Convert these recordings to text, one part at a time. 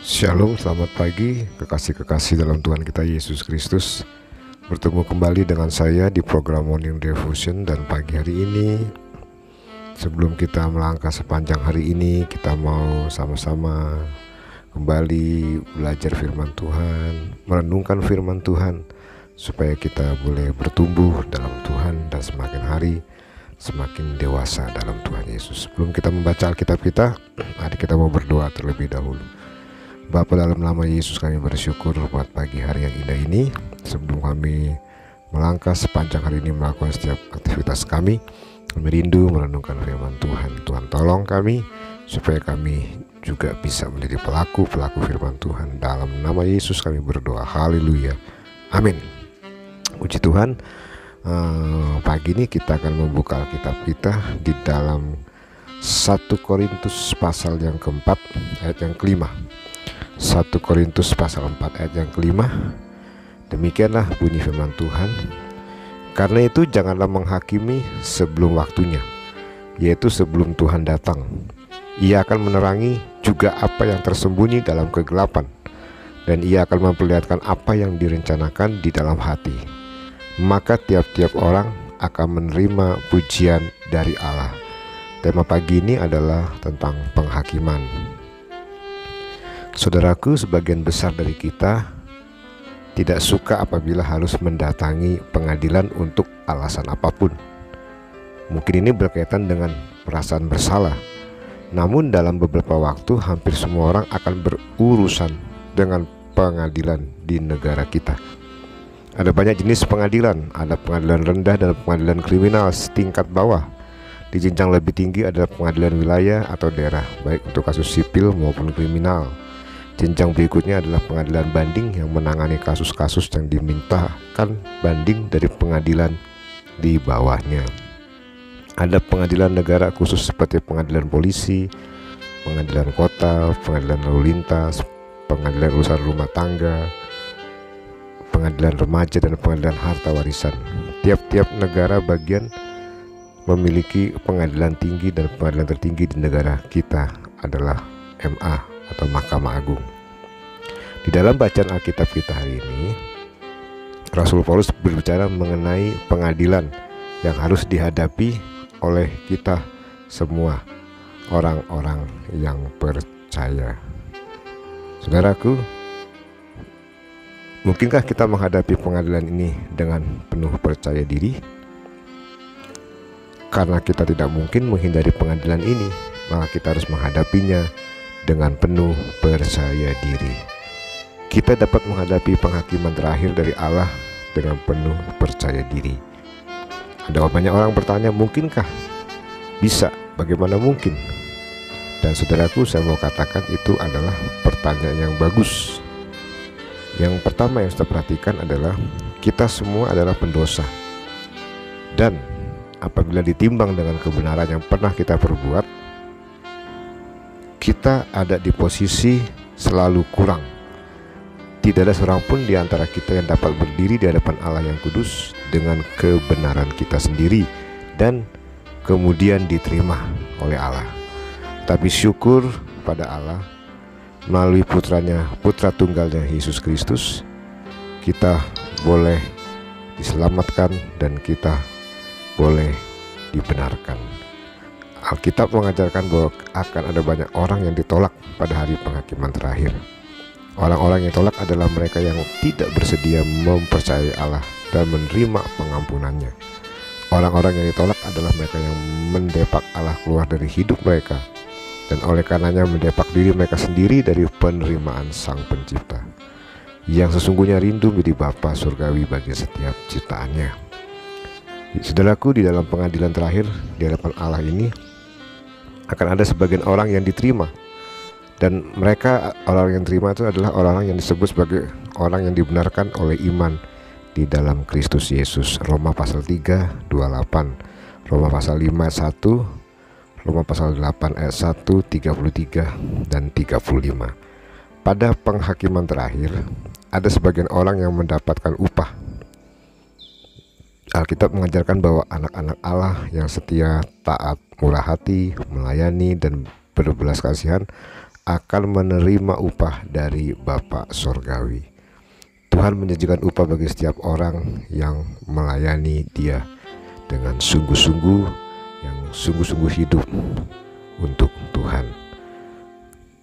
Shalom, selamat pagi kekasih-kekasih dalam Tuhan kita Yesus Kristus. Bertemu kembali dengan saya di program Morning Devotion. Dan pagi hari ini, sebelum kita melangkah sepanjang hari ini, kita mau sama-sama kembali belajar firman Tuhan, merenungkan firman Tuhan, supaya kita boleh bertumbuh dalam Tuhan dan semakin hari semakin dewasa dalam Tuhan Yesus. Sebelum kita membaca Alkitab kita, mari kita mau berdoa terlebih dahulu. Bapa, dalam nama Yesus kami bersyukur buat pagi hari yang indah ini. Sebelum kami melangkah sepanjang hari ini melakukan setiap aktivitas kami rindu merenungkan firman Tuhan. Tuhan tolong kami supaya kami juga bisa menjadi pelaku-pelaku firman Tuhan. Dalam nama Yesus kami berdoa, haleluya, amin. Puji Tuhan. Pagi ini kita akan membuka Alkitab kita di dalam 1 Korintus pasal yang keempat ayat yang kelima. 1 Korintus pasal 4 ayat yang kelima. Demikianlah bunyi firman Tuhan. Karena itu janganlah menghakimi sebelum waktunya, yaitu sebelum Tuhan datang. Ia akan menerangi juga apa yang tersembunyi dalam kegelapan, dan ia akan memperlihatkan apa yang direncanakan di dalam hati. Maka tiap-tiap orang akan menerima pujian dari Allah. Tema pagi ini adalah tentang penghakiman. Saudaraku, sebagian besar dari kita tidak suka apabila harus mendatangi pengadilan untuk alasan apapun. Mungkin ini berkaitan dengan perasaan bersalah. Namun dalam beberapa waktu hampir semua orang akan berurusan dengan pengadilan di negara kita. Ada banyak jenis pengadilan, ada pengadilan rendah dan pengadilan kriminal setingkat bawah. Di jenjang lebih tinggi adalah pengadilan wilayah atau daerah, baik untuk kasus sipil maupun kriminal. Jenjang berikutnya adalah pengadilan banding yang menangani kasus-kasus yang dimintakan banding dari pengadilan di bawahnya. Ada pengadilan negara khusus seperti pengadilan polisi, pengadilan kota, pengadilan lalu lintas, pengadilan urusan rumah tangga, pengadilan remaja, dan pengadilan harta warisan. Tiap-tiap negara bagian memiliki pengadilan tinggi, dan pengadilan tertinggi di negara kita adalah MA atau Mahkamah Agung. Di dalam bacaan Alkitab kita hari ini, Rasul Paulus berbicara mengenai pengadilan yang harus dihadapi oleh kita semua, orang-orang yang percaya. Saudaraku, mungkinkah kita menghadapi pengadilan ini dengan penuh percaya diri? Karena kita tidak mungkin menghindari pengadilan ini, maka kita harus menghadapinya dengan penuh percaya diri. Kita dapat menghadapi penghakiman terakhir dari Allah dengan penuh percaya diri. Ada banyak orang bertanya, mungkinkah? Bisa, bagaimana mungkin? Dan saudaraku, saya mau katakan itu adalah pertanyaan yang bagus. Yang pertama yang saya perhatikan adalah kita semua adalah pendosa. Dan apabila ditimbang dengan kebenaran yang pernah kita perbuat, kita ada di posisi selalu kurang. Tidak ada seorang pun di antara kita yang dapat berdiri di hadapan Allah yang kudus dengan kebenaran kita sendiri dan kemudian diterima oleh Allah. Tapi syukur pada Allah, melalui putra tunggalnya Yesus Kristus, kita boleh diselamatkan dan kita boleh dibenarkan. Alkitab mengajarkan bahwa akan ada banyak orang yang ditolak pada hari penghakiman terakhir. Orang-orang yang ditolak adalah mereka yang tidak bersedia mempercayai Allah dan menerima pengampunannya. Orang-orang yang ditolak adalah mereka yang mendepak Allah keluar dari hidup mereka, dan oleh karenanya mendepak diri mereka sendiri dari penerimaan Sang Pencipta, yang sesungguhnya rindu menjadi Bapa surgawi bagi setiap ciptaannya. Saudaraku, di dalam pengadilan terakhir di hadapan Allah ini akan ada sebagian orang yang diterima, dan mereka, orang yang diterima itu adalah orang-orang yang disebut sebagai orang yang dibenarkan oleh iman di dalam Kristus Yesus. Roma pasal 3, 28, Roma pasal 5 ayat 1, Roma pasal 8 ayat 1, 33 dan 35. Pada penghakiman terakhir ada sebagian orang yang mendapatkan upah. Alkitab mengajarkan bahwa anak-anak Allah yang setia, taat, murah hati, melayani, dan berbelas kasihan akan menerima upah dari Bapa Sorgawi. Tuhan menjanjikan upah bagi setiap orang yang melayani Dia dengan sungguh-sungguh, yang sungguh-sungguh hidup untuk Tuhan.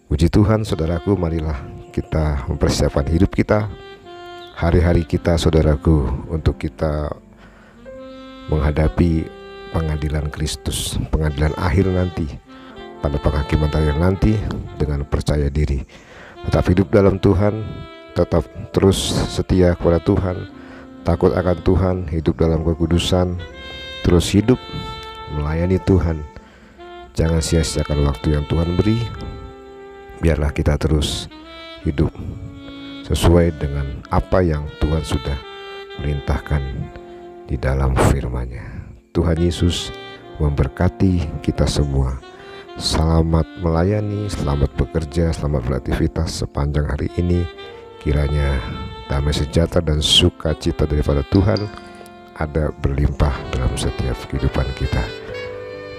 Puji Tuhan, saudaraku, marilah kita mempersiapkan hidup kita, hari-hari kita, saudaraku, untuk kita menghadapi pengadilan Kristus, pengadilan akhir nanti, pada penghakiman terakhir nanti, dengan percaya diri. Tetap hidup dalam Tuhan, tetap terus setia kepada Tuhan, takut akan Tuhan, hidup dalam kekudusan, terus hidup melayani Tuhan. Jangan sia-siakan waktu yang Tuhan beri. Biarlah kita terus hidup sesuai dengan apa yang Tuhan sudah perintahkan di dalam firman-Nya. Tuhan Yesus memberkati kita semua. Selamat melayani, selamat bekerja, selamat beraktivitas sepanjang hari ini. Kiranya damai sejahtera dan sukacita daripada Tuhan ada berlimpah dalam setiap kehidupan kita.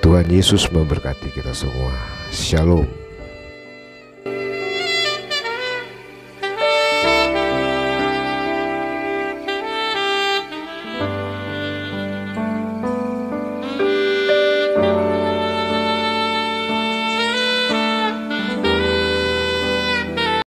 Tuhan Yesus memberkati kita semua. Shalom.